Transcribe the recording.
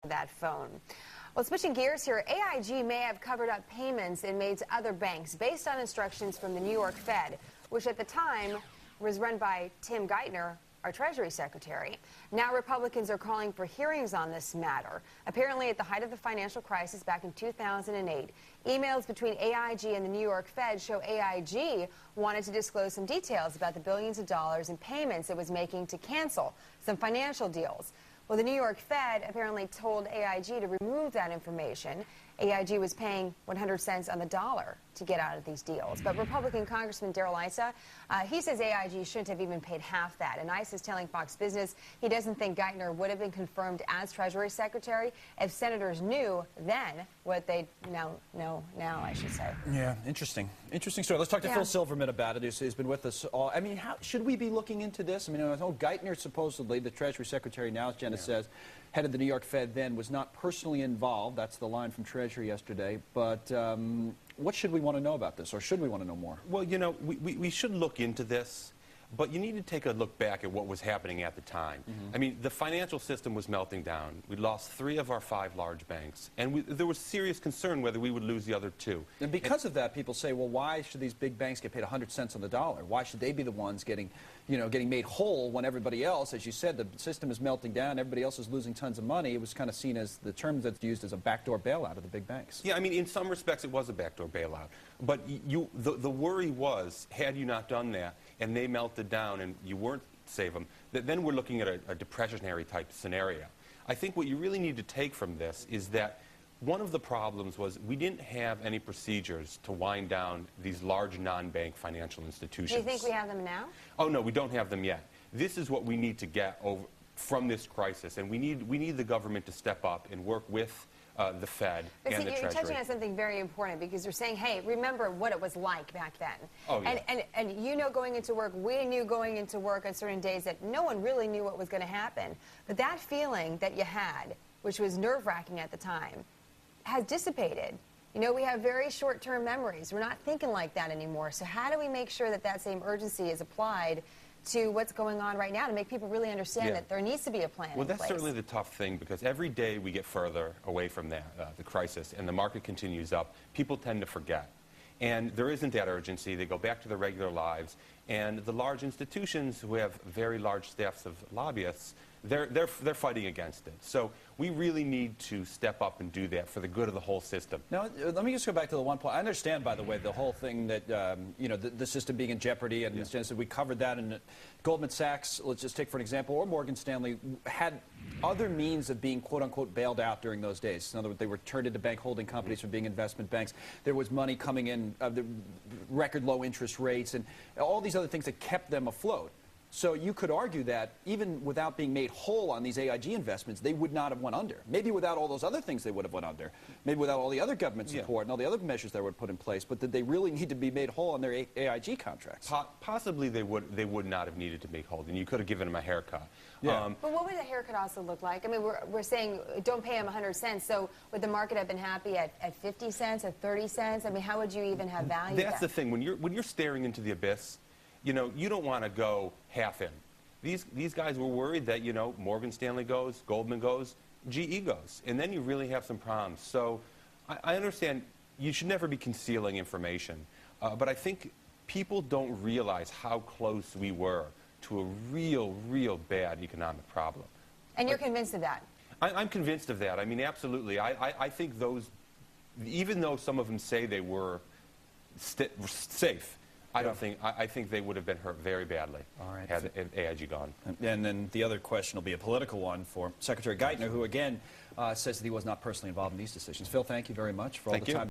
that phone. Well, switching gears here, AIG may have covered up payments it made to other banks based on instructions from the New York Fed, which at the time was run by Tim Geithner, our Treasury Secretary. Now Republicans are calling for hearings on this matter. Apparently, at the height of the financial crisis back in 2008, emails between AIG and the New York Fed show AIG wanted to disclose some details about the billions of dollars in payments it was making to cancel some financial deals. Well, the New York Fed apparently told AIG to remove that information. AIG was paying 100 cents on the dollar to get out of these deals. But Republican Congressman Issa, he says AIG shouldn't have even paid half that. And Issa is telling Fox Business he doesn't think Geithner would have been confirmed as Treasury Secretary if senators knew then what they now know now, I should say. Yeah, interesting. Interesting story. Let's talk to Phil Silverman about it. He's been with us all. I mean, how should we be looking into this? I mean, I know Geithner, supposedly, the Treasury Secretary now, as Jenna says, head of the New York Fed then, was not personally involved. That's the line from Treasury yesterday. But what should we want to know about this, or should we want to know more? Well, you know, we should look into this, but you need to take a look back at what was happening at the time. I mean, the financial system was melting down. We lost 3 of our 5 large banks, and there was serious concern whether we would lose the other 2. And because of that, people say, well, why should these big banks get paid 100 cents on the dollar? Why should they be the ones getting made whole when everybody else, as you said, the system is melting down, everybody else is losing tons of money? It was kind of seen as the term that's used as a backdoor bailout of the big banks. Yeah, I mean, in some respects, it was a backdoor bailout. But the worry was, had you not done that, and they melted down and you weren't save them, then we're looking at a depressionary type scenario. I think what you really need to take from this is that one of the problems was we didn't have any procedures to wind down these large non-bank financial institutions. Do you think we have them now? Oh, no, we don't have them yet. This is what we need to get over from this crisis, and we need the government to step up and work with the Fed and the Treasury. You're touching on something very important, because you're saying, hey, remember what it was like back then. Oh, yeah. And you know, going into work, we knew going into work on certain days that no one really knew what was going to happen. But that feeling that you had, which was nerve-wracking at the time, has dissipated. You know, we have very short-term memories. We're not thinking like that anymore. So how do we make sure that that same urgency is applied to what's going on right now to make people really understand that there needs to be a plan in place? Well, that's certainly the tough thing, because every day we get further away from the crisis and the market continues up, people tend to forget. And there isn't that urgency. They go back to their regular lives. And the large institutions who have very large staffs of lobbyists, they're fighting against it. So we really need to step up and do that for the good of the whole system. Now, let me just go back to the one point. I understand, by the way, the whole thing that, the system being in jeopardy, and we covered that in Goldman Sachs, let's just take for an example, or Morgan Stanley, had other means of being, quote-unquote, bailed out during those days. In other words, they were turned into bank holding companies from being investment banks. There was money coming in, the record low interest rates, and all these other things that kept them afloat. So you could argue that even without being made whole on these AIG investments, they would not have went under. Maybe without all those other things they would have went under. Maybe without all the other government support and all the other measures that were put in place. But did they really need to be made whole on their AIG contracts? Possibly they would not have needed to make whole, and you could have given them a haircut. Yeah. But what would a haircut also look like? I mean, we're saying don't pay them 100 cents. So would the market have been happy at 50 cents, at 30 cents? I mean, how would you even have value? That's the thing. When you're staring into the abyss, you know, you don't want to go half in. These guys were worried that, you know, Morgan Stanley goes, Goldman goes, GE goes, and then you really have some problems. So I understand you should never be concealing information, but I think people don't realize how close we were to a real bad economic problem. And you're convinced of that? I'm convinced of that. I mean, absolutely. I think those, even though some of them say they were safe, I think they would have been hurt very badly had AIG gone. And then the other question will be a political one for Secretary Geithner, who again says that he was not personally involved in these decisions. Phil, thank you very much for all the time.